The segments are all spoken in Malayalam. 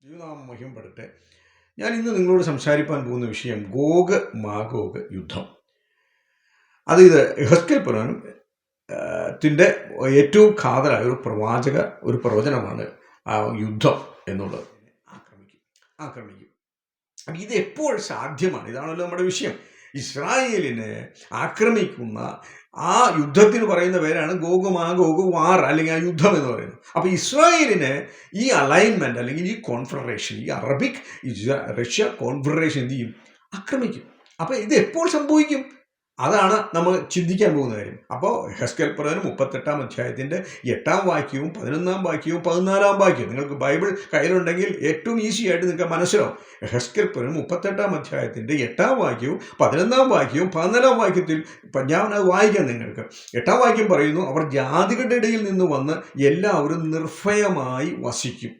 ദൈവനാമം മഹിമപ്പെടട്ടെ. ഞാൻ ഇന്ന് നിങ്ങളോട് സംസാരിക്കാൻ പോകുന്ന വിഷയം ഗോഗ് മാഗോഗ് യുദ്ധം. ഇത് യെഹെസ്കേൽ പുരാണത്തിൻ്റെ ഏറ്റവും കാതലായ ഒരു പ്രവചനമാണ് ആ യുദ്ധം എന്നുള്ളത്. ആക്രമിക്കും. ഇത് എപ്പോൾ സാധ്യമാണ്? ഇതാണല്ലോ നമ്മുടെ വിഷയം. ഇസ്രായേലിനെ ആക്രമിക്കുന്ന ആ യുദ്ധത്തിന് പറയുന്ന പേരാണ് ഗോഗ് മാഗോഗ് വാർ, അല്ലെങ്കിൽ ആ യുദ്ധം എന്ന് പറയുന്നത്. അപ്പോൾ ഇസ്രായേലിന് ഈ അലൈൻമെൻറ്റ് അല്ലെങ്കിൽ ഈ കോൺഫെഡറേഷൻ, ഈ അറബിക് റഷ്യ കോൺഫെഡറേഷൻ എന്ത് ചെയ്യും? ആക്രമിക്കും. അപ്പോൾ ഇത് എപ്പോൾ സംഭവിക്കും? അതാണ് നമ്മൾ ചിന്തിക്കാൻ പോകുന്ന കാര്യം. അപ്പോൾ യെഹെസ്കേൽ പ്രവചനം 38-ാം അധ്യായത്തിൻ്റെ 8-ാം വാക്യവും 11-ാം വാക്യവും 14-ാം വാക്യവും നിങ്ങൾക്ക് ബൈബിൾ കയ്യിലുണ്ടെങ്കിൽ ഏറ്റവും ഈസി ആയിട്ട് നിങ്ങൾക്ക് മനസ്സിലാവും. യെഹെസ്കേൽ പ്രവചനം 38-ാം അധ്യായത്തിൻ്റെ 8-ാം വാക്യവും 11-ാം വാക്യവും 14-ാം വാക്യത്തിൽ ഞാൻ അത് വായിക്കാം നിങ്ങൾക്ക്. 8-ാം വാക്യം പറയുന്നു, അവർ ജാതികളുടെ ഇടയിൽ നിന്ന് വന്ന് എല്ലാവരും നിർഭയമായി വസിക്കും.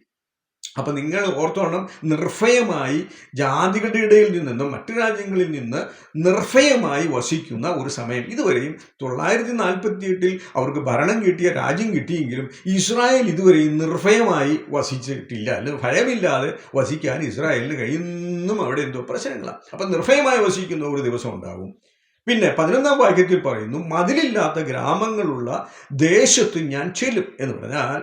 അപ്പം നിങ്ങൾ ഓർത്തോണം, നിർഭയമായി ജാതികളുടെ ഇടയിൽ നിന്നും മറ്റു രാജ്യങ്ങളിൽ നിന്ന് നിർഭയമായി വസിക്കുന്ന ഒരു സമയം. ഇതുവരെയും 948 അവർക്ക് ഭരണം കിട്ടിയ രാജ്യം കിട്ടിയെങ്കിലും ഇസ്രായേൽ ഇതുവരെയും നിർഭയമായി വസിച്ചിട്ടില്ല. അല്ലെങ്കിൽ ഭയമില്ലാതെ വസിക്കാൻ ഇസ്രായേലിന് കഴിയുന്നും അവിടെ എന്തോ പ്രശ്നങ്ങളാണ്. അപ്പം നിർഭയമായി വസിക്കുന്ന ഒരു ദിവസം ഉണ്ടാകും. പിന്നെ 11-ാം വാക്യത്തിൽ പറയുന്നു, മതിലില്ലാത്ത ഗ്രാമങ്ങളുള്ള ദേശത്ത് ഞാൻ ചെല്ലും എന്ന് പറഞ്ഞാൽ,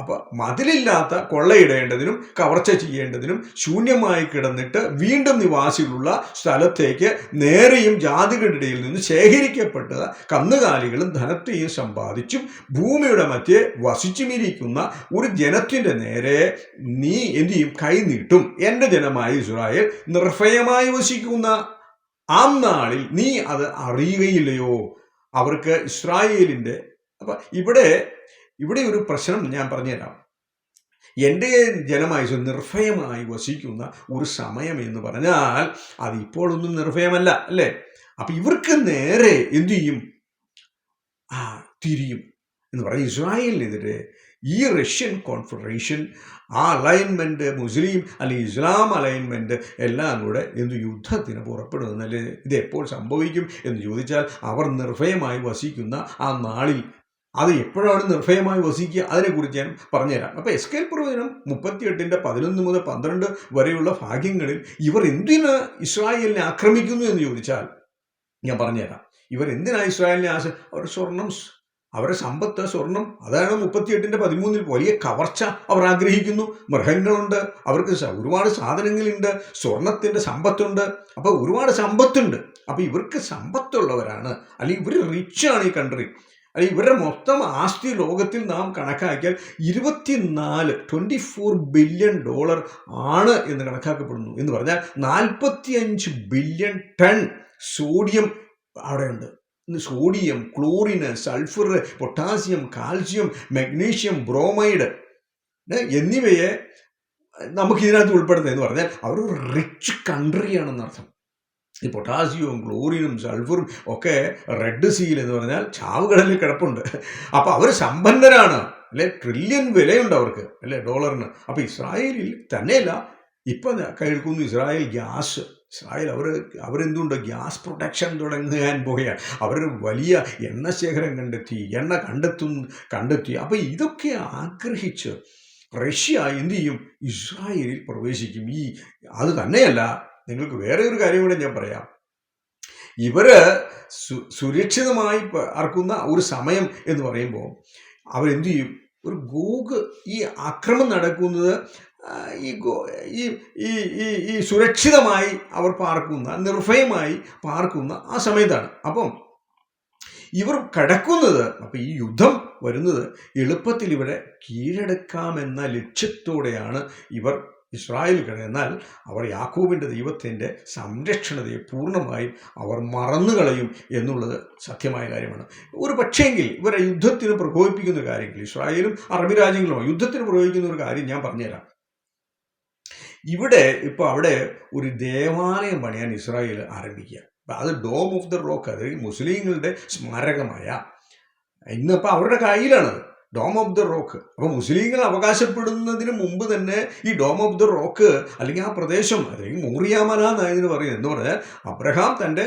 അപ്പോൾ മതിലില്ലാത്ത കൊള്ളയിടേണ്ടതിനും കവർച്ച ചെയ്യേണ്ടതിനും ശൂന്യമായി കിടന്നിട്ട് വീണ്ടും നിവാസികളുള്ള സ്ഥലത്തേക്ക് നേരെയും ജാതികളുടെ ഇടയിൽ നിന്ന് ശേഖരിക്കപ്പെട്ട കന്നുകാലികളും ധനത്തെയും സമ്പാദിച്ചും ഭൂമിയുടെ മധ്യേ വസിച്ചുമിരിക്കുന്ന ഒരു ജനത്തിൻ്റെ നേരെ നീ എന്ത് ചെയ്യും? കൈ നീട്ടും. എൻ്റെ ജനമായ ഇസ്രായേൽ നിർഭയമായി വസിക്കുന്ന ആ നാളിൽ നീ അത് അറിയുകയില്ലയോ? അവർക്ക് ഇസ്രായേലിൻ്റെ അപ്പം ഇവിടെ ഒരു പ്രശ്നം ഞാൻ പറഞ്ഞുതരാം. എൻ്റെ ജനമായി നിർഭയമായി വസിക്കുന്ന ഒരു സമയം എന്ന് പറഞ്ഞാൽ അത് ഇപ്പോഴൊന്നും നിർഭയമല്ല, അല്ലേ? അപ്പം ഇവർക്ക് നേരെ എന്തു ചെയ്യും? തിരിയും എന്ന് പറഞ്ഞാൽ ഇസ്രായേലിനെതിരെ ഈ റഷ്യൻ കോൺഫെഡറേഷൻ, ആ അലൈൻമെൻറ്റ്, മുസ്ലിം അല്ലെങ്കിൽ ഇസ്ലാം അലൈൻമെൻറ്റ് എല്ലാം കൂടെ യുദ്ധത്തിന് പുറപ്പെടുന്നല്ലേ. ഇത് എപ്പോൾ സംഭവിക്കും എന്ന് ചോദിച്ചാൽ, അവർ നിർഭയമായി വസിക്കുന്ന ആ നാളിൽ. അത് എപ്പോഴാണ് നിർഭയമായി വസിക്കുക? അതിനെക്കുറിച്ച് ഞാൻ പറഞ്ഞുതരാം. അപ്പോൾ യെഹെസ്കേൽ പ്രവചനം 38-ന്റെ 11 മുതൽ 12 വരെയുള്ള ഭാഗ്യങ്ങളിൽ ഇവർ എന്തിന് ഇസ്രായേലിനെ ആക്രമിക്കുന്നു എന്ന് ചോദിച്ചാൽ ഞാൻ പറഞ്ഞുതരാം. ഇവർ എന്തിനാണ് ഇസ്രായേലിനെ അവരുടെ സമ്പത്ത്, സ്വർണം, അതാണ് 38-ന്റെ 13 വലിയ കവർച്ച അവർ ആഗ്രഹിക്കുന്നു. മൃഗങ്ങളുണ്ട്, അവർക്ക് ഒരുപാട് സാധനങ്ങളുണ്ട്, സ്വർണത്തിൻ്റെ സമ്പത്തുണ്ട്, അപ്പോൾ ഒരുപാട് സമ്പത്തുണ്ട്. അപ്പോൾ ഇവർക്ക് സമ്പത്തുള്ളവരാണ്, അല്ലെങ്കിൽ ഇവർ റിച്ചാണ് ഈ കൺട്രി. അല്ലെങ്കിൽ ഇവരുടെ മൊത്തം ആസ്തി ലോകത്തിൽ നാം കണക്കാക്കിയാൽ 24 ബില്യൺ ഡോളർ ആണ് എന്ന് കണക്കാക്കപ്പെടുന്നു. എന്ന് പറഞ്ഞാൽ 45 ബില്യൺ ടൺ സോഡിയം അവിടെയുണ്ട്. Sodium, chlorine, sulphur, potassium, calcium, magnesium, bromide എന്നിവയെ നമുക്കിതിനകത്ത് ഉൾപ്പെടുന്നത്. പറഞ്ഞാൽ അവരൊരു റിച്ച് കൺട്രിയാണെന്നർത്ഥം. ഈ പൊട്ടാസ്യവും ക്ലോറിനും സൾഫറും ഒക്കെ റെഡ് സീൽ എന്ന് പറഞ്ഞാൽ ചാവുകടലിൽ കിടപ്പുണ്ട്. അപ്പോൾ അവർ സമ്പന്നരാണ്, അല്ലെ? ട്രില്യൺ വിലയുണ്ട് അവർക്ക്, അല്ലെ, ഡോളറിന്. അപ്പോൾ ഇസ്രായേലിൽ തന്നെയല്ല, ഇപ്പം കേൾക്കുന്നു ഇസ്രായേൽ ഗ്യാസ്. ഇസ്രായേൽ അവരെന്തുണ്ട്? ഗ്യാസ് പ്രൊഡക്ഷൻ തുടങ്ങാൻ പോവുകയാണ്. അവർ വലിയ എണ്ണശേഖരം കണ്ടെത്തി. അപ്പോൾ ഇതൊക്കെ ആഗ്രഹിച്ച് റഷ്യ എന്തു ചെയ്യും? ഇസ്രായേലിൽ പ്രവേശിക്കും. അത് തന്നെയല്ല, നിങ്ങൾക്ക് വേറെ ഒരു കാര്യം കൂടെ ഞാൻ പറയാം. ഇവര് സുരക്ഷിതമായി പാർക്കുന്ന ഒരു സമയം എന്ന് പറയുമ്പോൾ അവരെന്തു ചെയ്യും? ഒരു ഗോഗ്, ഈ ആക്രമണം നടക്കുന്നത് ഈ സുരക്ഷിതമായി അവർ പാർക്കുന്ന, നിർഭയമായി പാർക്കുന്ന ആ സമയത്താണ്. അപ്പം ഇവർ കടക്കുന്നത്, അപ്പം ഈ യുദ്ധം വരുന്നത് എളുപ്പത്തിൽ ഇവരെ കീഴടക്കാമെന്ന ലക്ഷ്യത്തോടെയാണ് ഇവർ ഇസ്രായേൽ കിടന്നാൽ അവർ യാക്കോബിൻ്റെ ദൈവത്തിൻ്റെ സംരക്ഷണതയെ പൂർണ്ണമായും അവർ മറന്നുകളയും എന്നുള്ളത് സത്യമായ കാര്യമാണ്. ഒരു പക്ഷേങ്കിൽ ഇവരെ യുദ്ധത്തിന് പ്രകോപിപ്പിക്കുന്ന കാര്യങ്ങൾ, ഇസ്രായേലും അറബി രാജ്യങ്ങളുമാണ് യുദ്ധത്തിന് പ്രയോഗിക്കുന്ന ഒരു കാര്യം ഞാൻ പറഞ്ഞുതരാം. ഇപ്പോൾ അവിടെ ഒരു ദേവാലയം പണിയാൻ ഇസ്രായേൽ ആരംഭിക്കുക. അത് ഡോം ഓഫ് ദ റോക്ക്, അതായത് മുസ്ലിങ്ങളുടെ സ്മാരകമായ, ഇന്നിപ്പോൾ അവരുടെ കയ്യിലാണത്, ഡോം ഓഫ് ദ റോക്ക്. അപ്പോൾ മുസ്ലിങ്ങൾ അവകാശപ്പെടുന്നതിന് മുമ്പ് തന്നെ ഈ ഡോം ഓഫ് ദ റോക്ക്, അല്ലെങ്കിൽ ആ പ്രദേശം, അല്ലെങ്കിൽ മോറിയാമല എന്നായതിന് പറയുന്നത്, എന്ന് പറഞ്ഞാൽ അബ്രഹാം തൻ്റെ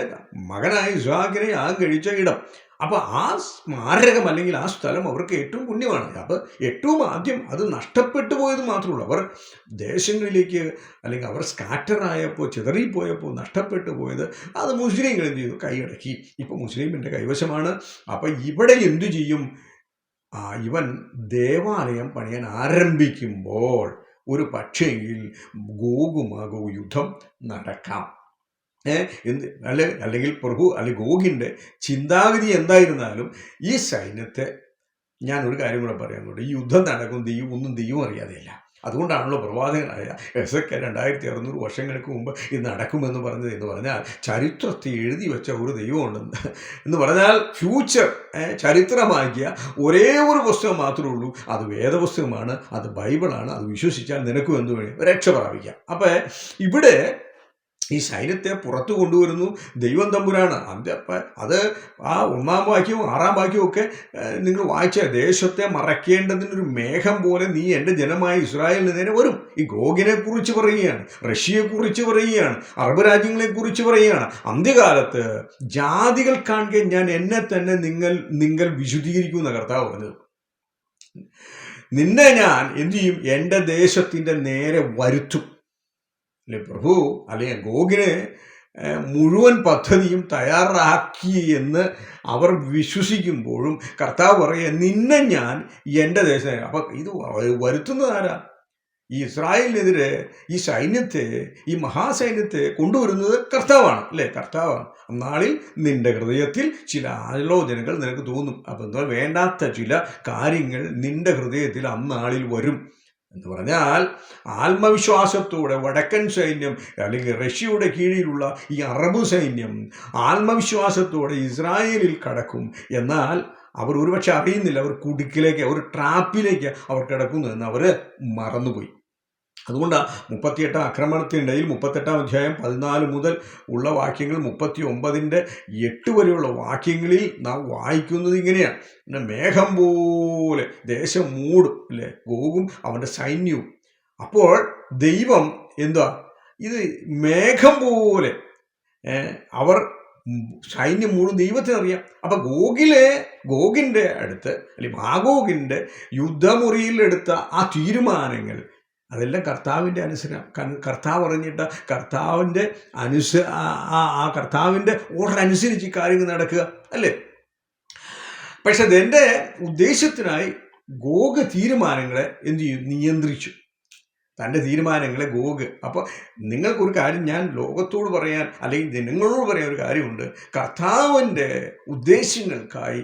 മകനായ ഇസ്ഹാക്കിനെ കഴിച്ച ഇടം. അപ്പോൾ ആ സ്മാരകം അല്ലെങ്കിൽ ആ സ്ഥലം അവർക്ക് ഏറ്റവും പുണ്യമാണ്. അപ്പോൾ ഏറ്റവും ആദ്യം അത് നഷ്ടപ്പെട്ടു പോയത് മാത്രമേ ഉള്ളൂ. അവർ ദേശങ്ങളിലേക്ക് അല്ലെങ്കിൽ അവർ സ്കാറ്ററായപ്പോൾ, ചിതറിപ്പോയപ്പോൾ നഷ്ടപ്പെട്ടു പോയത് അത് മുസ്ലിങ്ങൾ എന്ത് ചെയ്തു? കൈയടക്കി. ഇപ്പോൾ മുസ്ലിമിൻ്റെ കൈവശമാണ്. അപ്പം ഇവിടെ എന്തു ചെയ്യും? ഇവൻ ദേവാലയം പണിയാൻ ആരംഭിക്കുമ്പോൾ ഒരു പക്ഷേങ്കിൽ ഗോഗു മാഗോഗ് യുദ്ധം നടക്കാം. അല്ലെങ്കിൽ പ്രഭു അല്ലെങ്കിൽ ഗോഗിൻ്റെ ചിന്താഗതി എന്തായിരുന്നാലും ഈ സൈന്യത്തെ, ഞാൻ ഒരു കാര്യം കൂടെ പറയാനുണ്ട്, ഈ യുദ്ധം നടക്കും ഒന്നും ദൈവം അറിയാതെയില്ല. അതുകൊണ്ടാണല്ലോ പ്രവാചകനായ എസെക്കിയേൽ 2600 വർഷങ്ങൾക്ക് മുമ്പ് ഇത് നടക്കുമെന്ന് പറഞ്ഞത്. എന്ന് പറഞ്ഞാൽ ചരിത്രത്തെ എഴുതി വെച്ച ഒരു ദൈവമുണ്ടെന്ന് എന്ന് പറഞ്ഞാൽ ഫ്യൂച്ചർ ചരിത്രമാക്കിയ ഒരേ ഒരു പുസ്തകം മാത്രമേ ഉള്ളൂ. അത് വേദപുസ്തകമാണ്, അത് ബൈബിളാണ്. അത് വിശ്വസിച്ചാൽ നിനക്കും എന്ത് വേണം? രക്ഷ പ്രാപിക്കാം. അപ്പം ഇവിടെ ഈ സൈന്യത്തെ പുറത്തു കൊണ്ടുവരുന്നു ദൈവം തമ്പുരാണ്. അത് ആ 1-ാം വാക്യവും 6-ാം വാക്യവും ഒക്കെ നിങ്ങൾ വായിച്ച, ദേശത്തെ മറയ്ക്കേണ്ടതിനൊരു മേഘം പോലെ നീ എൻ്റെ ജനമായ ഇസ്രായേലിന് നേരെ വരും. ഈ ഗോഗിനെ കുറിച്ച് പറയുകയാണ്, റഷ്യയെക്കുറിച്ച് പറയുകയാണ്, അറബ് രാജ്യങ്ങളെക്കുറിച്ച് പറയുകയാണ്. അന്ത്യകാലത്ത് ജാതികൾ കാണുക ഞാൻ എന്നെ തന്നെ നിങ്ങൾ വിശുദ്ധീകരിക്കുമെന്ന കർത്താവ് പറഞ്ഞത്. നിന്നെ ഞാൻ എന്തു ചെയ്യും? എൻ്റെ ദേശത്തിൻ്റെ നേരെ വരുത്തും. അല്ലെ പ്രഭു അല്ലെങ്കിൽ ഗോഗിന് മുഴുവൻ പദ്ധതിയും തയ്യാറാക്കി എന്ന് അവർ വിശ്വസിക്കുമ്പോഴും കർത്താവ് പറയുക, നിന്നെ ഞാൻ എൻ്റെ ദേശം. അപ്പം ഇത് വരുത്തുന്നത് ആരാ? ഈ ഇസ്രായേലിനെതിരെ ഈ സൈന്യത്തെ, ഈ മഹാസൈന്യത്തെ കൊണ്ടുവരുന്നത് കർത്താവാണ്. അല്ലേ? കർത്താവാണ്. അന്നാളിൽ നിന്റെ ഹൃദയത്തിൽ ചില ആലോചനകൾ നിനക്ക് തോന്നും. അപ്പം എന്താ, വേണ്ടാത്ത ചില കാര്യങ്ങൾ നിന്റെ ഹൃദയത്തിൽ അന്നാളിൽ വരും എന്ന് പറഞ്ഞാൽ ആത്മവിശ്വാസത്തോടെ വടക്കൻ സൈന്യം അല്ലെങ്കിൽ റഷ്യയുടെ കീഴിലുള്ള ഈ അറബ് സൈന്യം ആത്മവിശ്വാസത്തോടെ ഇസ്രായേലിൽ കടക്കും. എന്നാൽ അവർ ഒരുപക്ഷെ അറിയുന്നില്ല, അവർ കുടുക്കിലേക്ക്, ഒരു ട്രാപ്പിലേക്ക് അവർ കിടക്കുന്നു എന്ന് അവർ മറന്നുപോയി. അതുകൊണ്ടാണ് 38 ആക്രമണത്തിനിടയിൽ 38-ാം അധ്യായം 14 മുതൽ ഉള്ള വാക്യങ്ങൾ 39-ന്റെ 8 വരെയുള്ള വാക്യങ്ങളിൽ നാം വായിക്കുന്നത് ഇങ്ങനെയാണ്. പിന്നെ മേഘം പോലെ ദേശം മൂടും. അല്ലേ? ഗോഗും അവൻ്റെ സൈന്യവും. അപ്പോൾ ദൈവം എന്താ, ഇത് മേഘം പോലെ അവർ സൈന്യം മൂടും. ദൈവത്തിനറിയാം. അപ്പം ഗോഗിൻ്റെ അടുത്ത് അല്ലെങ്കിൽ മാഗോഗിൻ്റെ യുദ്ധമുറിയിൽ എടുത്ത ആ തീരുമാനങ്ങൾ അതെല്ലാം കർത്താവിൻ്റെ കർത്താവ് പറഞ്ഞിട്ട് കർത്താവിൻ്റെ കർത്താവിൻ്റെ ഓർഡർ അനുസരിച്ച് കാര്യങ്ങൾ നടക്കുക. അല്ലേ? പക്ഷെ അതെൻ്റെ ഉദ്ദേശത്തിനായി ഗോഗ് തീരുമാനങ്ങളെ എന്തു ചെയ്യും? നിയന്ത്രിച്ചു. തൻ്റെ തീരുമാനങ്ങളെ ഗോഗ്. അപ്പോൾ നിങ്ങൾക്കൊരു കാര്യം ഞാൻ ലോകത്തോട് പറയാൻ അല്ലെങ്കിൽ നിങ്ങളോട് പറയാൻ ഒരു കാര്യമുണ്ട്. കർത്താവിൻ്റെ ഉദ്ദേശങ്ങൾക്കായി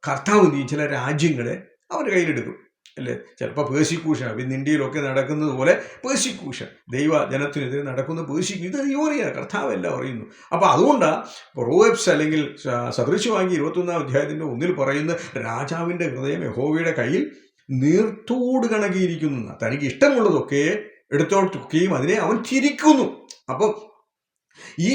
കർത്താവ് ചില രാജ്യങ്ങളെ അവൻ്റെ കയ്യിലെടുക്കും. അല്ലേ? ചിലപ്പോൾ പേഴ്സിക്യൂഷൻ, ഇന്ന് ഇന്ത്യയിലൊക്കെ നടക്കുന്നത് പോലെ പേഴ്സിക്യൂഷൻ, ദൈവ ജനത്തിനെതിരെ നടക്കുന്ന പേഴ്സിക്യൂഷൻ, ഇത് ദൈവം അറിയാം, കർത്താവ് എല്ലാം അറിയുന്നു. അപ്പോൾ അതുകൊണ്ടാണ് പ്രോവേബ്സ് അല്ലെങ്കിൽ സദൃശവാക്യം 21-ാം അധ്യായത്തിൻ്റെ 1-ൽ പറയുന്ന രാജാവിൻ്റെ ഹൃദയം യഹോവയുടെ കയ്യിൽ നീർത്തോട് കണക്കിയിരിക്കുന്നു. തനിക്ക് ഇഷ്ടമുള്ളതൊക്കെ എടുത്തോട്ടൊക്കെയും അതിനെ അവൻ ചിരിക്കുന്നു. അപ്പം ഈ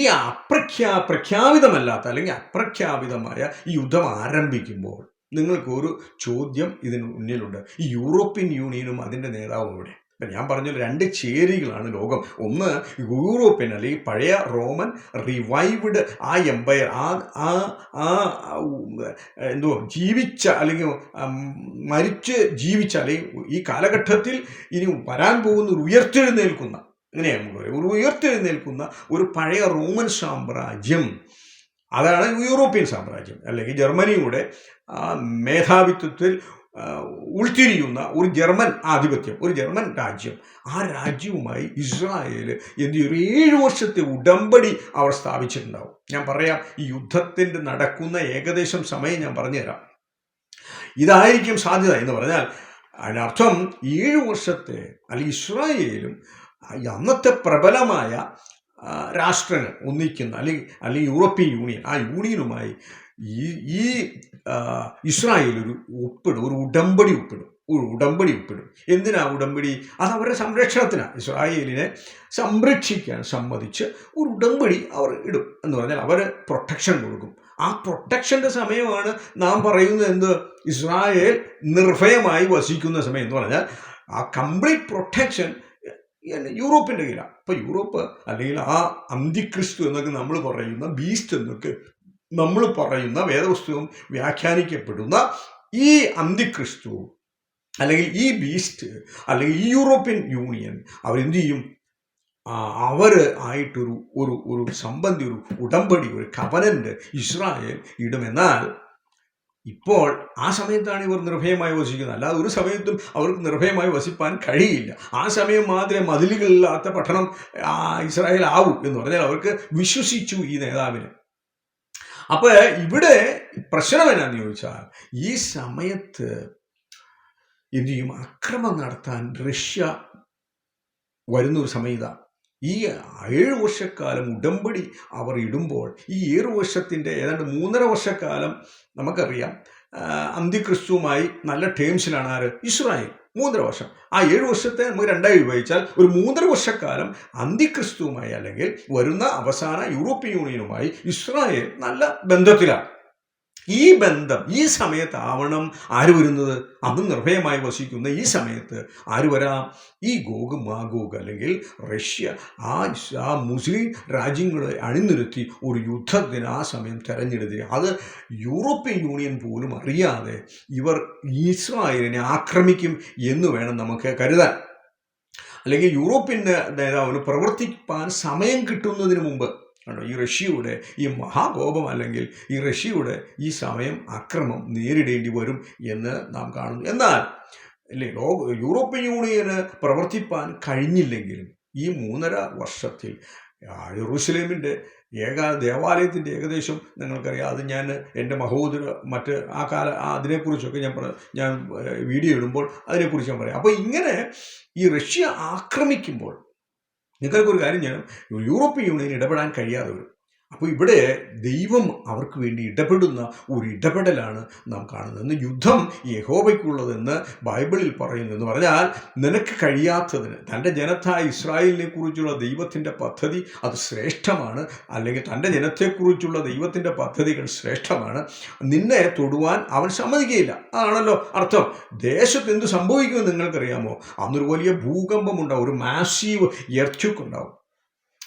പ്രഖ്യാപിതമല്ലാത്ത അല്ലെങ്കിൽ അപ്രഖ്യാപിതമായ ഈ യുദ്ധം ആരംഭിക്കുമ്പോൾ നിങ്ങൾക്കൊരു ചോദ്യം ഇതിന് മുന്നിലുണ്ട്. ഈ യൂറോപ്യൻ യൂണിയനും അതിൻ്റെ നേതാവും ഇവിടെ. ഞാൻ പറഞ്ഞ 2 ചേരികളാണ് ലോകം. ഒന്ന് യൂറോപ്യൻ അല്ലെങ്കിൽ പഴയ റോമൻ റിവൈവ്ഡ് ആ എംപയർ, ജീവിച്ച അല്ലെങ്കിൽ മരിച്ച് ജീവിച്ച അല്ലെങ്കിൽ ഈ കാലഘട്ടത്തിൽ ഇനി വരാൻ പോകുന്ന ഒരു ഉയർത്തെഴുന്നേൽക്കുന്ന, അങ്ങനെയാണ് നമുക്ക് പറയാം, ഒരു ഉയർത്തെഴുന്നേൽക്കുന്ന ഒരു പഴയ റോമൻ സാമ്രാജ്യം, അതാണ് യൂറോപ്യൻ സാമ്രാജ്യം. അല്ലെങ്കിൽ ജർമ്മനിയുടെ മേധാവിത്വത്തിൽ ഉൾത്തിരിയുന്ന ഒരു ജർമ്മൻ ആധിപത്യം, ഒരു ജർമ്മൻ രാജ്യം. ആ രാജ്യവുമായി ഇസ്രായേൽ എന്ത് 7 വർഷത്തെ ഉടമ്പടി അവർ സ്ഥാപിച്ചിട്ടുണ്ടാവും. ഞാൻ പറയാം, ഈ യുദ്ധത്തിൻ്റെ നടക്കുന്ന ഏകദേശം സമയം ഞാൻ പറഞ്ഞുതരാം. ഇതായിരിക്കും സാധ്യത എന്ന് പറഞ്ഞാൽ അതിനർത്ഥം 7 വർഷത്തെ അല്ലെങ്കിൽ ഇസ്രായേലും അന്നത്തെ പ്രബലമായ രാഷ്ട്രങ്ങൾ ഒന്നിക്കുന്ന അല്ലെങ്കിൽ യൂറോപ്യൻ യൂണിയൻ, ആ യൂണിയനുമായി ഈ ഇസ്രായേൽ ഒരു ഉടമ്പടി ഒപ്പിടും. എന്തിനാ ഉടമ്പടി? അത് അവരുടെ സംരക്ഷണത്തിനാണ്. ഇസ്രായേലിനെ സംരക്ഷിക്കാൻ സമ്മതിച്ച് ഒരു ഉടമ്പടി അവർ ഇടും. എന്ന് പറഞ്ഞാൽ അവർ പ്രൊട്ടക്ഷൻ കൊടുക്കും. ആ പ്രൊട്ടക്ഷൻ്റെ സമയമാണ് നാം പറയുന്നത് എന്ത്? ഇസ്രായേൽ നിർഭയമായി വസിക്കുന്ന സമയം എന്ന് പറഞ്ഞാൽ ആ കംപ്ലീറ്റ് പ്രൊട്ടക്ഷൻ യൂറോപ്പിൻ്റെ കയ്യിലാണ്. അപ്പോൾ യൂറോപ്പ് അല്ലെങ്കിൽ ആ അന്തിക്രിസ്തു എന്നൊക്കെ നമ്മൾ പറയുന്ന ബീസ്റ്റ് എന്നൊക്കെ നമ്മൾ പറയുന്ന വേദപുസ്തകം വ്യാഖ്യാനിക്കപ്പെടുന്ന ഈ അന്തിക്രിസ്തു അല്ലെങ്കിൽ ഈ ബീസ്റ്റ് അല്ലെങ്കിൽ ഈ യൂറോപ്യൻ യൂണിയൻ അവരെന്ത് ചെയ്യും? അവർ ആയിട്ടൊരു ഒരു ഒരു സംബന്ധി, ഒരു ഉടമ്പടി, ഒരു കവനന്റ് ഇസ്രായേൽ ഇടുമെന്നാൽ ഇപ്പോൾ ആ സമയത്താണ് ഇവർ നിർഭയമായി വസിക്കുന്നത്. അല്ലാതെ ഒരു സമയത്തും അവർക്ക് നിർഭയമായി വസിപ്പാൻ കഴിയില്ല. ആ സമയം മാത്രമേ മതിലുകളില്ലാത്ത പട്ടണം ഇസ്രായേൽ ആവൂ എന്ന് പറഞ്ഞാൽ അവർക്ക് വിശ്വസിച്ചു ഈ നേതാവിന്. അപ്പൊ ഇവിടെ പ്രശ്നം എന്നാന്ന് ചോദിച്ചാൽ ഈ സമയത്ത് എന്ത് ചെയ്യും? അക്രമം നടത്താൻ റഷ്യ വരുന്നൊരു സമയത. ഈ 7 വർഷക്കാലം ഉടമ്പടി അവർ ഇടുമ്പോൾ ഈ 7 വർഷത്തിൻ്റെ ഏതാണ്ട് 3.5 വർഷക്കാലം നമുക്കറിയാം അന്തിക്രിസ്തുവുമായി നല്ല ടേംസിലാണ് ആര്? ഇസ്രായേൽ. 3.5 വർഷം. ആ 7 വർഷത്തെ നമുക്ക് 2 വിഭജിച്ചാൽ ഒരു 3.5 വർഷക്കാലം അന്തിക്രിസ്തുവുമായി അല്ലെങ്കിൽ വരുന്ന അവസാന യൂറോപ്യൻ യൂണിയനുമായി ഇസ്രായേൽ നല്ല ബന്ധത്തിലാണ്. ഈ ബന്ധം ഈ സമയത്താവണം ആര് വരുന്നത്? അതും നിർഭയമായി വസിക്കുന്ന ഈ സമയത്ത് ആര് വരാം? ഈ ഗോഗ് മാഗോഗ് അല്ലെങ്കിൽ റഷ്യ ആ മുസ്ലിം രാജ്യങ്ങളെ അണിനിരത്തി ഒരു യുദ്ധത്തിന് ആ സമയം തെരഞ്ഞെടുത്തി. അത് യൂറോപ്യൻ യൂണിയൻ പോലും അറിയാതെ ഇവർ ഇസ്രായേലിനെ ആക്രമിക്കും എന്ന് വേണം നമുക്ക് കരുതാൻ. അല്ലെങ്കിൽ യൂറോപ്യൻ നേതാവിന് പ്രവർത്തിപ്പാൻ സമയം കിട്ടുന്നതിന് മുമ്പ് ഈ റഷ്യയുടെ ഈ മഹാകോപം അല്ലെങ്കിൽ ഈ റഷ്യയുടെ ഈ സമയം അക്രമം നേരിടേണ്ടി വരും എന്ന് നാം കാണുന്നു. എന്നാൽ അല്ലേ യൂറോപ്യൻ യൂണിയന് പ്രവർത്തിപ്പാൻ കഴിഞ്ഞില്ലെങ്കിലും ഈ 3.5 വർഷത്തിൽ യെരൂശലേമിൻ്റെ ദേവാലയത്തിൻ്റെ ഏകദേശം നിങ്ങൾക്കറിയാം. അത് ഞാൻ എൻ്റെ മഹോദര മറ്റ് അതിനെക്കുറിച്ചൊക്കെ ഞാൻ വീഡിയോ ഇടുമ്പോൾ അതിനെക്കുറിച്ച് ഞാൻ പറയാം. അപ്പോൾ ഇങ്ങനെ ഈ റഷ്യ ആക്രമിക്കുമ്പോൾ നിങ്ങൾക്കൊരു കാര്യം ചെയ്യണം, യൂറോപ്യൻ യൂണിയൻ ഇടപെടാൻ കഴിയാതെ വരും. അപ്പോൾ ഇവിടെ ദൈവം അവർക്ക് വേണ്ടി ഇടപെടുന്ന ഒരു ഇടപെടലാണ് നാം കാണുന്നത്. ഇന്ന് യുദ്ധം യഹോവയ്ക്കുള്ളതെന്ന് ബൈബിളിൽ പറയുന്നു. എന്ന് പറഞ്ഞാൽ നിനക്ക് കഴിയാത്തതിന് തൻ്റെ ജനത്തായ ഇസ്രായേലിനെ കുറിച്ചുള്ള ദൈവത്തിൻ്റെ പദ്ധതി അത് ശ്രേഷ്ഠമാണ്. അല്ലെങ്കിൽ തൻ്റെ ജനത്തെക്കുറിച്ചുള്ള ദൈവത്തിൻ്റെ പദ്ധതികൾ ശ്രേഷ്ഠമാണ്. നിന്നെ തൊടുവാൻ അവൻ സമ്മതിക്കുകയില്ല. അതാണല്ലോ അർത്ഥം. ദേശത്ത് എന്ത് സംഭവിക്കുമെന്ന് നിങ്ങൾക്കറിയാമോ? അന്നൊരു വലിയ ഭൂകമ്പം ഉണ്ടാവും, ഒരു മാസീവ് എർത്ത്ക്വേക്ക് ഉണ്ടാവും.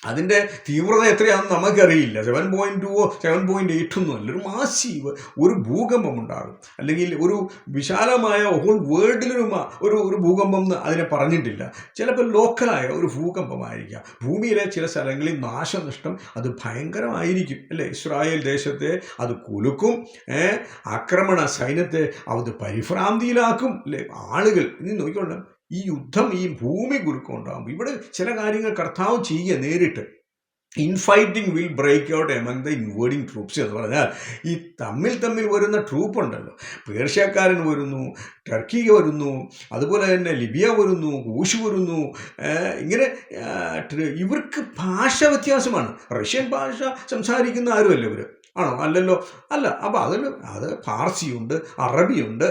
അതിൻ്റെ തീവ്രത എത്രയാണെന്ന് നമുക്കറിയില്ല. 7.2 7.8 ഒന്നും അല്ല, ഒരു മാസീവ് ഒരു ഭൂകമ്പം ഉണ്ടാകും. അല്ലെങ്കിൽ ഒരു വിശാലമായ ഹോൾ വേൾഡിലൊരു ഒരു ഭൂകമ്പം എന്ന് അതിനെ പറഞ്ഞിട്ടില്ല. ചിലപ്പോൾ ലോക്കലായ ഒരു ഭൂകമ്പമായിരിക്കാം. ഭൂമിയിലെ ചില സ്ഥലങ്ങളിൽ നാശനഷ്ടം അത് ഭയങ്കരമായിരിക്കും അല്ലേ. ഇസ്രായേൽ ദേശത്തെ അത് കുലുക്കും, ആക്രമണ സൈന്യത്തെ അത് പരിഭ്രാന്തിയിലാക്കും അല്ലേ. ആളുകൾ ഇനി നോക്കിക്കൊള്ളാം, ഈ യുദ്ധം ഈ ഭൂമി കുലുക്കം ഉണ്ടാകും. ഇവിടെ ചില കാര്യങ്ങൾ കർത്താവ് ചെയ്യുക നേരിട്ട്. Infighting will break out among the invading troops എന്ന് പറഞ്ഞാൽ ഈ തമ്മിൽ വരുന്ന ട്രൂപ്പ് ഉണ്ടല്ലോ, പേർഷ്യക്കാരൻ വരുന്നു, ടർക്കി വരുന്നു, അതുപോലെ തന്നെ ലിബിയ വരുന്നു, കൂശ് വരുന്നു. ഇങ്ങനെ ഇവർക്ക് ഭാഷ വ്യത്യാസമാണ്. റഷ്യൻ ഭാഷ സംസാരിക്കുന്ന ആരുമല്ല ഇവർ, ആണോ? അല്ലല്ലോ, അല്ല. അപ്പോൾ അത് പാർസിയുണ്ട്, അറബിയുണ്ട്,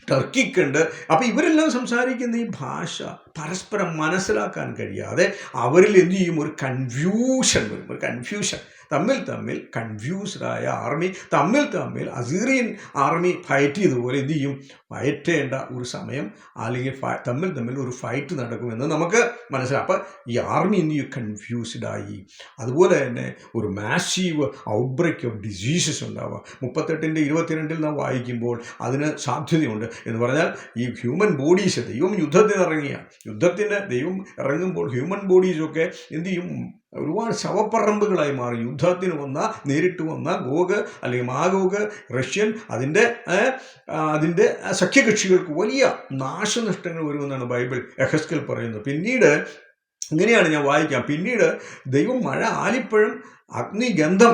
ടർക്കിക്കുണ്ട്. അപ്പോൾ ഇവരെല്ലാം സംസാരിക്കുന്ന ഈ ഭാഷ പരസ്പരം മനസ്സിലാക്കാൻ കഴിയാതെ അവരിൽ എന്തു ചെയ്യും? ഒരു കൺഫ്യൂഷൻ വരും. ഒരു കൺഫ്യൂഷൻ, തമ്മിൽ കൺഫ്യൂസ്ഡായ ആർമി തമ്മിൽ അസീറിയൻ ആർമി ഫൈറ്റ് ചെയ്തതുപോലെ എന്തു ചെയ്യും? ഫയറ്റേണ്ട ഒരു സമയം അല്ലെങ്കിൽ തമ്മിൽ ഒരു ഫൈറ്റ് നടക്കുമെന്ന് നമുക്ക് മനസ്സിലാക്കാം. അപ്പം ഈ ആർമി എന്ത് ചെയ്യും? കൺഫ്യൂസ്ഡായി. അതുപോലെ തന്നെ ഒരു മാസീവ് ഔട്ട്ബ്രേക്ക് ഓഫ് ഡിസീസസ് ഉണ്ടാവുക. 38-22 നാം വായിക്കുമ്പോൾ അതിന് സാധ്യതയുണ്ട്. എന്ന് പറഞ്ഞാൽ ഈ ഹ്യൂമൻ ബോഡീസ്, ദൈവം ദൈവം ഇറങ്ങുമ്പോൾ ഹ്യൂമൻ ബോഡീസൊക്കെ എന്തു ചെയ്യും? ഒരുപാട് ശവപ്പറമ്പുകളായി മാറി. നേരിട്ട് വന്ന ഗോഗ് അല്ലെങ്കിൽ മാഗോഗ്, റഷ്യൻ അതിൻ്റെ സഖ്യകക്ഷികൾക്ക് വലിയ നാശനഷ്ടങ്ങൾ വരുമെന്നാണ് ബൈബിൾ യെഹെസ്കേൽ പറയുന്നത്. പിന്നീട് ഇങ്ങനെയാണ് ഞാൻ വായിക്കാം. പിന്നീട് ദൈവം മഴ, ആലിപ്പഴം, അഗ്നിഗന്ധം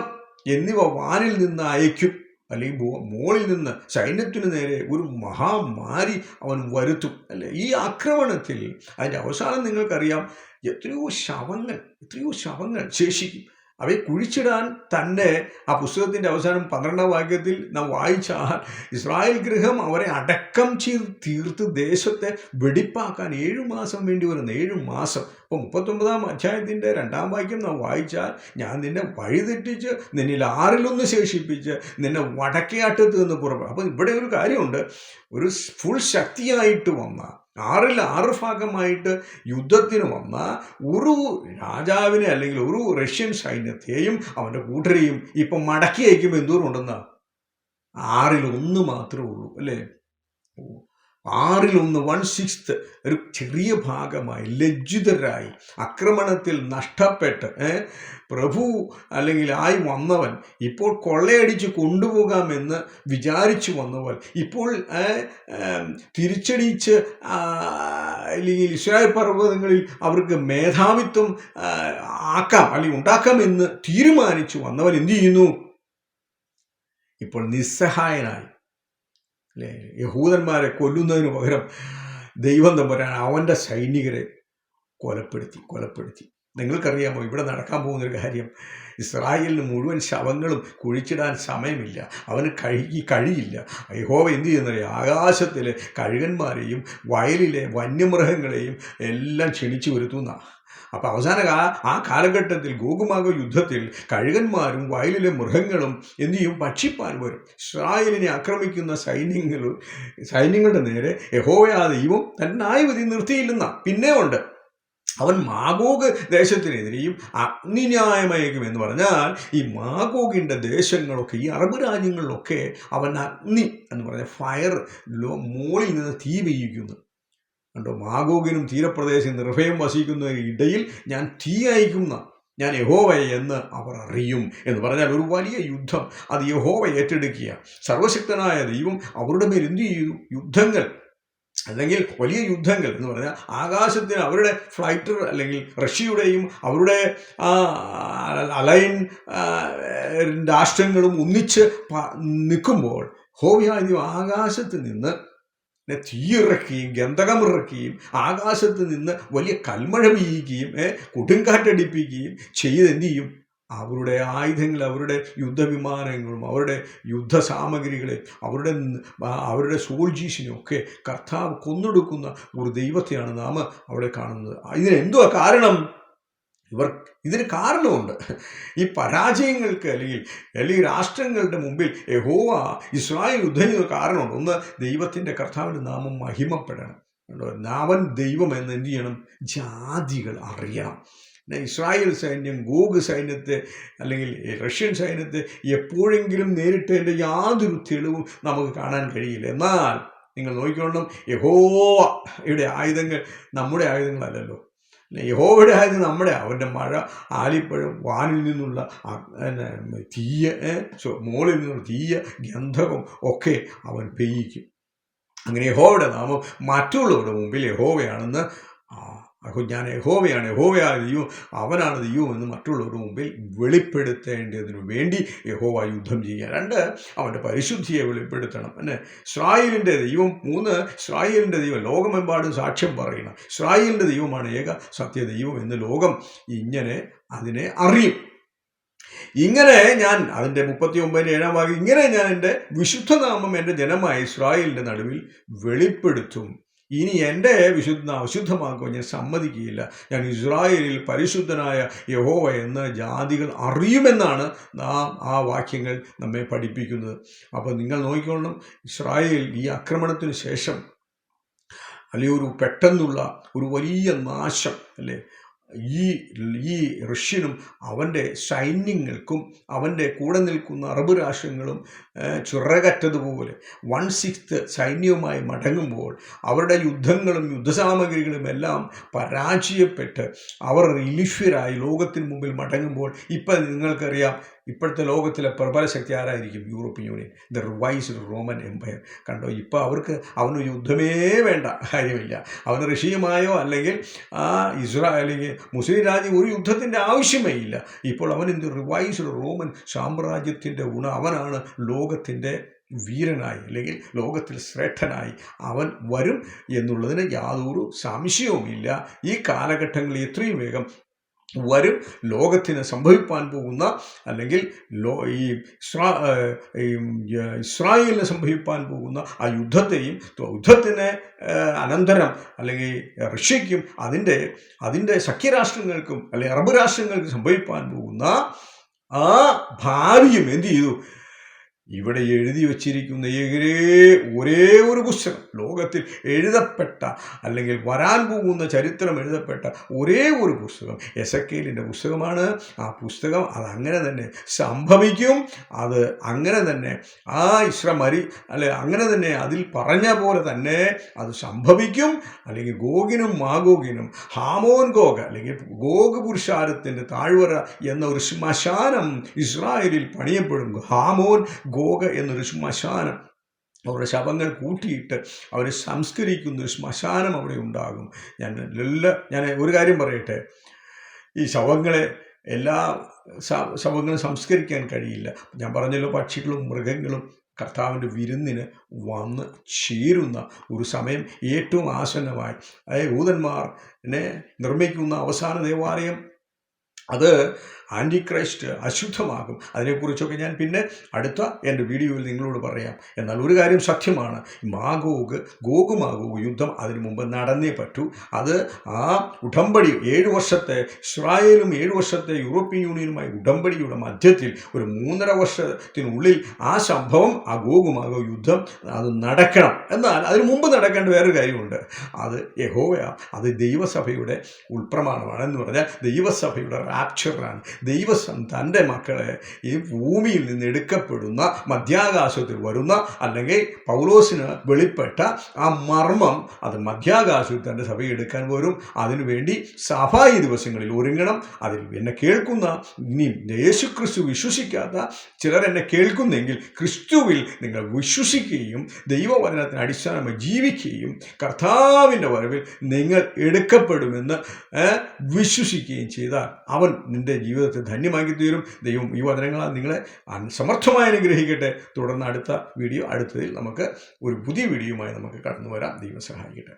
എന്നിവ വാനിൽ നിന്ന് അയക്കും, അല്ലെങ്കിൽ മോളിൽ നിന്ന് സൈന്യത്തിനു നേരെ ഒരു മഹാമാരി അവൻ വരുത്തും അല്ലേ. ഈ ആക്രമണത്തിൽ അതിൻ്റെ അവസാനം നിങ്ങൾക്കറിയാം, എത്രയോ ശവങ്ങൾ ശേഷിക്കും. അവയെ കുഴിച്ചിടാൻ തന്നെ ആ പുസ്തകത്തിൻ്റെ അവസാനം 12-ാം വാക്യത്തിൽ നാം വായിച്ചാൽ ഇസ്രായേൽ ഗൃഹം അവരെ അടക്കം ചെയ്ത് തീർത്ത് ദേശത്തെ വെടിപ്പാക്കാൻ 7 മാസം വേണ്ടി വരുന്നു. 7 മാസം. അപ്പോൾ 39-ാം അധ്യായത്തിൻ്റെ 2-ാം വാക്യം നാം വായിച്ചാൽ, ഞാൻ നിന്നെ വഴിതെറ്റിച്ച് നിന്നിൽ 6-ൽ 1 ശേഷിപ്പിച്ച് നിന്നെ വടക്കേ അറ്റത്ത് നിന്ന് പുറപ്പെടും. അപ്പോൾ ഇവിടെ ഒരു കാര്യമുണ്ട്, ഒരു ഫുൾ ശക്തിയായിട്ട് വന്ന ആറ് ഭാഗമായിട്ട് യുദ്ധത്തിന് വന്ന ഒരു രാജാവിനെ അല്ലെങ്കിൽ ഒരു റഷ്യൻ സൈന്യത്തെയും അവൻ്റെ കൂട്ടരെയും ഇപ്പം മടക്കി അയക്കുമ്പോൾ എന്തോരം ഉണ്ടെന്നാ? 1/6 മാത്രമേ ഉള്ളൂ, അല്ലേ? 1/6 1/6 ഒരു ചെറിയ ഭാഗമായി ലജ്ജിതരായി ആക്രമണത്തിൽ നഷ്ടപ്പെട്ട് പ്രഭു അല്ലെങ്കിൽ ആയി വന്നവൻ ഇപ്പോൾ കൊള്ളയടിച്ച് കൊണ്ടുപോകാമെന്ന് വിചാരിച്ചു വന്നവൻ ഇപ്പോൾ തിരിച്ചടിച്ച് അല്ലെങ്കിൽ ഇസ്രായേൽ പർവ്വതങ്ങളിൽ അവർക്ക് മേധാവിത്വം ആക്കാം അല്ലെങ്കിൽ ഉണ്ടാക്കാമെന്ന് തീരുമാനിച്ചു വന്നവൻ എന്തു ചെയ്യുന്നു? ഇപ്പോൾ നിസ്സഹായനായി, അല്ലേ? യഹൂദന്മാരെ കൊല്ലുന്നതിന് പകരം ദൈവം തമ്പുരാൻ അവൻ്റെ സൈനികരെ കൊലപ്പെടുത്തി. നിങ്ങൾക്കറിയാമോ ഇവിടെ നടക്കാൻ പോകുന്നൊരു കാര്യം? ഇസ്രായേലിന് മുഴുവൻ ശവങ്ങളും കുഴിച്ചിടാൻ സമയമില്ല, അവന് കഴിയില്ല. യഹോവ എന്ത് ചെയ്യുന്നറിയാം? ആകാശത്തിലെ കഴുകന്മാരെയും വയലിലെ വന്യമൃഗങ്ങളെയും എല്ലാം ക്ഷണിച്ചു വരുത്തുന്ന. അപ്പോൾ അവസാന ആ കാലഘട്ടത്തിൽ ഗോഗുമാഗോ യുദ്ധത്തിൽ കഴുകന്മാരും വയലിലെ മൃഗങ്ങളും എന്തു ചെയ്യും? ഭക്ഷിപ്പാൻ വരും. ഇസ്രായേലിനെ ആക്രമിക്കുന്ന സൈന്യങ്ങളുടെ നേരെ യഹോവയാ ദൈവം തന്റെ ന്യായവിധി നിർത്തിയില്ലെന്ന. പിന്നെ ഉണ്ട്, അവൻ മാഗോഗ് ദേശത്തിനെതിരെയും അഗ്നിന്യായമയക്കും എന്ന് പറഞ്ഞാൽ ഈ മാഗോഗിൻ്റെ ദേശങ്ങളൊക്കെ, ഈ അറബ് രാജ്യങ്ങളിലൊക്കെ അവൻ അഗ്നി എന്ന് പറഞ്ഞ ഫയർ മോളിൽ നിന്ന് തീ പെയ്യിക്കുന്നു. കണ്ടോ? മാഗോഗിനും തീരപ്രദേശം നിർഭയം വസിക്കുന്ന ഇടയിൽ ഞാൻ തീ അയക്കുന്ന ഞാൻ യഹോവയെ എന്ന് അവർ അറിയും എന്ന് പറഞ്ഞാൽ ഒരു വലിയ യുദ്ധം അത് യഹോവ ഏറ്റെടുക്കുക. സർവശക്തനായ ദൈവം അവരുടെ മേൽ എന്തു ചെയ്തു? യുദ്ധങ്ങൾ അല്ലെങ്കിൽ വലിയ യുദ്ധങ്ങൾ എന്ന് പറഞ്ഞാൽ ആകാശത്തിന് അവരുടെ ഫ്ലൈറ്റർ അല്ലെങ്കിൽ റഷ്യയുടെയും അവരുടെ അലൈൻ രാഷ്ട്രങ്ങളും ഒന്നിച്ച് നിൽക്കുമ്പോൾ ഹോവയായ ആകാശത്ത് നിന്ന് തീയിറക്കുകയും ഗന്ധകമിറക്കുകയും ആകാശത്ത് നിന്ന് വലിയ കൽമഴ പെയ്യുകയും കൊടുങ്കാറ്റടിപ്പിക്കുകയും ചെയ്ത് എന്തു ചെയ്യും? അവരുടെ ആയുധങ്ങൾ, അവരുടെ യുദ്ധവിമാനങ്ങളും അവരുടെ യുദ്ധസാമഗ്രികളെ അവരുടെ സോൾജീസിനെയൊക്കെ കർത്താവ് കൊന്നൊടുക്കുന്ന ഒരു ദൈവത്തെയാണ് നാം അവിടെ കാണുന്നത്. ഇതിനെന്തുവാ കാരണം? ഇതിന് കാരണമുണ്ട്. ഈ പരാജയങ്ങൾക്ക് അല്ലെങ്കിൽ രാഷ്ട്രങ്ങളുടെ മുമ്പിൽ യഹോവ ഇസ്രായേൽ യുദ്ധം ചെയ്യുന്ന കാരണമുണ്ട്. ഒന്ന്, ദൈവത്തിൻ്റെ കർത്താവിൻ്റെ നാമം മഹിമപ്പെടണം. അവൻ ദൈവം എന്ന് എന്ത് ചെയ്യണം? ജാതികൾ അറിയണം. ഇസ്രായേൽ സൈന്യം ഗോഗ് സൈന്യത്തെ അല്ലെങ്കിൽ റഷ്യൻ സൈന്യത്തെ എപ്പോഴെങ്കിലും നേരിട്ടതിൻ്റെ യാതൊരു തെളിവും നമുക്ക് കാണാൻ കഴിയില്ല. എന്നാൽ നിങ്ങൾ നോക്കിക്കൊള്ളണം, യഹോവയുടെ ആയുധങ്ങൾ നമ്മുടെ ആയുധങ്ങളല്ലല്ലോ. യഹോവയുടെ ആയുധം നമ്മുടെ, അവൻ്റെ മഴ, ആലിപ്പഴം, വാനിൽ നിന്നുള്ള തീയ, മോളിൽ നിന്നുള്ള തീയ, ഗന്ധകം ഒക്കെ അവൻ പെയ്യിക്കും. അങ്ങനെ യഹോവയുടെ നാമം മറ്റുള്ളവരുടെ മുമ്പിൽ യഹോവയാണെന്ന് ഞാൻ യഹോവയായ ദൈവം, അവനാണ് ദൈവം എന്ന് മറ്റുള്ളവരുടെ മുമ്പിൽ വെളിപ്പെടുത്തേണ്ടതിനു വേണ്ടി യഹോവ യുദ്ധം ചെയ്യുക. 2, അവൻ്റെ പരിശുദ്ധിയെ വെളിപ്പെടുത്തണം. ഇസ്രായേലിൻ്റെ ദൈവം. 3, ഇസ്രായേലിൻ്റെ ദൈവം ലോകമെമ്പാടും സാക്ഷ്യം പറയണം. ഇസ്രായേലിൻ്റെ ദൈവമാണ് ഏക സത്യദൈവം എന്ന് ലോകം ഇങ്ങനെ അതിനെ അറിയും. ഇങ്ങനെ ഞാൻ അതിൻ്റെ 39-7 ഭാഗം, ഇങ്ങനെ ഞാൻ എൻ്റെ വിശുദ്ധനാമം എൻ്റെ ജനമായ ഇസ്രായേലിൻ്റെ നടുവിൽ വെളിപ്പെടുത്തും. ഇനി എൻ്റെ അശുദ്ധമാക്കുവാൻ ഞാൻ സമ്മതിക്കുകയില്ല. ഞാൻ ഇസ്രായേലിൽ പരിശുദ്ധനായ യഹോവ എന്ന് ജാതികൾ അറിയുമെന്നാണ് നാം ആ വാക്യങ്ങൾ നമ്മെ പഠിപ്പിക്കുന്നത്. അപ്പോൾ നിങ്ങൾ നോക്കിക്കൊള്ളണം, ഇസ്രായേൽ ഈ ആക്രമണത്തിന് ശേഷം അല്ലെങ്കിൽ ഒരു പെട്ടെന്നുള്ള ഒരു വലിയ നാശം, അല്ലേ, ഈ റഷ്യനും അവൻ്റെ സൈന്യങ്ങൾക്കും അവൻ്റെ കൂടെ നിൽക്കുന്ന അറബ് രാഷ്ട്രങ്ങളും ചിറകറ്റതുപോലെ 1/6 സൈന്യവുമായി മടങ്ങുമ്പോൾ അവരുടെ യുദ്ധങ്ങളും യുദ്ധസാമഗ്രികളും എല്ലാം പരാജയപ്പെട്ട് അവർ റിലീഷ്യരായി ലോകത്തിന് മുമ്പിൽ മടങ്ങുമ്പോൾ ഇപ്പം നിങ്ങൾക്കറിയാം, ഇപ്പോഴത്തെ ലോകത്തിലെ പ്രബല ശക്തി ആരായിരിക്കും? European Union, the revised Roman empire. കണ്ടോ, ഇപ്പോൾ അവന് യുദ്ധമേ വേണ്ട കാര്യമില്ല. അവന് റഷ്യയുമായോ അല്ലെങ്കിൽ അല്ലെങ്കിൽ മുസ്ലിം രാജ്യം ഒരു യുദ്ധത്തിൻ്റെ ആവശ്യമേ ഇല്ല. ഇപ്പോൾ അവൻ റിവൈസ്ഡ് റോമൻ സാമ്രാജ്യത്തിൻ്റെ അവനാണ് ലോകത്തിൻ്റെ വീരനായി അല്ലെങ്കിൽ ലോകത്തിൽ ശ്രേഷ്ഠനായി അവൻ വരും എന്നുള്ളതിന് യാതൊരു സംശയവുമില്ല. ഈ കാലഘട്ടങ്ങളിൽ എത്രയും വേഗം വരും. ലോകത്തിന് സംഭവിക്കാൻ പോകുന്ന അല്ലെങ്കിൽ ഇസ്രായേലിന് സംഭവിക്കാൻ പോകുന്ന ആ യുദ്ധത്തിന് അനന്തരം അല്ലെങ്കിൽ റഷ്യയ്ക്കും അതിൻ്റെ സഖ്യരാഷ്ട്രങ്ങൾക്കും അല്ലെങ്കിൽ അറബ് രാഷ്ട്രങ്ങൾക്കും സംഭവിക്കാൻ പോകുന്ന ആ ഭാവിയും എന്ത് ചെയ്തു? ഇവിടെ എഴുതി വച്ചിരിക്കുന്ന ഒരേ ഒരു പുസ്തകം, ലോകത്തിൽ എഴുതപ്പെട്ട അല്ലെങ്കിൽ വരാൻ പോകുന്ന ചരിത്രം എഴുതപ്പെട്ട ഒരേ ഒരു പുസ്തകം എസെക്കിയേലിൻ്റെ പുസ്തകമാണ്. ആ പുസ്തകം അതങ്ങനെ തന്നെ സംഭവിക്കും. അത് അങ്ങനെ തന്നെ അങ്ങനെ തന്നെ അതിൽ പറഞ്ഞ പോലെ തന്നെ അത് സംഭവിക്കും. അല്ലെങ്കിൽ ഗോഗിനും മാഗോഗിനും ഹാമോൻ ഗോഗ് അല്ലെങ്കിൽ ഗോഗ് പുരുഷാരത്തിൻ്റെ താഴ്വര എന്ന ഒരു ശ്മശാനം ഇസ്രായേലിൽ പണിയപ്പെടും. ഹാമോൻ ഗോഗ് എന്നൊരു ശ്മശാനം, അവരുടെ ശവങ്ങൾ കൂട്ടിയിട്ട് അവരെ സംസ്കരിക്കുന്ന ഒരു ശ്മശാനം അവിടെ ഉണ്ടാകും. ഞാൻ ഒരു കാര്യം പറയട്ടെ, ഈ ശവങ്ങളെ എല്ലാ ശവങ്ങളും സംസ്കരിക്കാൻ കഴിയില്ല. ഞാൻ പറഞ്ഞല്ലോ, പക്ഷികളും മൃഗങ്ങളും കർത്താവിൻ്റെ വിരുന്നിന് വന്ന് ചേരുന്ന ഒരു സമയം ഏറ്റവും ആസന്നമായി. യൂതന്മാരെ നിർമ്മിക്കുന്ന അവസാന ദേവാലയം അത് ആൻറ്റിക്രൈസ്റ്റ് അശുദ്ധമാകും. അതിനെക്കുറിച്ചൊക്കെ ഞാൻ പിന്നെ അടുത്ത എൻ്റെ വീഡിയോയിൽ നിങ്ങളോട് പറയാം. എന്നാൽ ഒരു കാര്യം സത്യമാണ്, ഗോഗ് മാഗോഗ് യുദ്ധം അതിനു മുമ്പ് നടന്നേ പറ്റൂ. അത് ആ ഉടമ്പടി 7 വർഷത്തെ ഇസ്രായേലും 7 വർഷത്തെ യൂറോപ്യൻ യൂണിയനുമായി ഉടമ്പടിയുടെ മധ്യത്തിൽ ഒരു 3.5 വർഷത്തിനുള്ളിൽ ആ സംഭവം, ആ ഗോഗ് മാഗോഗ് യുദ്ധം അത് നടക്കണം. എന്നാൽ അതിനു മുമ്പ് നടക്കേണ്ട വേറൊരു കാര്യമുണ്ട്. അത് യഹോവയാ, അത് ദൈവസഭയുടെ ഉൾപ്രമാണമാണ്. എന്ന് പറഞ്ഞാൽ ദൈവസഭയുടെ റാപ്ചറാണ്. ദൈവം തൻ്റെ മക്കളെ ഈ ഭൂമിയിൽ നിന്ന് എടുക്കപ്പെടുന്ന, മധ്യാകാശത്തിൽ വരുന്ന, അല്ലെങ്കിൽ പൗലോസിന് വെളിപ്പെട്ട ആ മർമ്മം, അത് മധ്യാകാശത്തിൽ തൻ്റെ സഭയെ എടുക്കാൻ വരും. അതിനുവേണ്ടി സഭ ഈ ദിവസങ്ങളിൽ ഒരുങ്ങണം. അതിൽ എന്നെ കേൾക്കുന്ന, ഇനി യേശുക്രിസ്തു വിശ്വസിക്കാത്ത ചിലർ എന്നെ കേൾക്കുന്നെങ്കിൽ, ക്രിസ്തുവിൽ നിങ്ങൾ വിശ്വസിക്കുകയും ദൈവവചനത്തിന് അടിസ്ഥാനമായി ജീവിക്കുകയും കർത്താവിൻ്റെ വരവിൽ നിങ്ങൾ എടുക്കപ്പെടുമെന്ന് വിശ്വസിക്കുകയും ചെയ്താൽ അവൻ നിൻ്റെ ജീവിതത്തെ ധന്യമാക്കി തീരും. ദൈവം ഈ വചനങ്ങളാൽ നിങ്ങളെ സമർത്ഥമായി അനുഗ്രഹിക്കട്ടെ. തുടർന്ന് അടുത്ത അടുത്തതിൽ നമുക്ക് ഒരു പുതിയ വീഡിയോയുമായി നമുക്ക് കടന്നു വരാം. ദൈവം സഹായിക്കട്ടെ.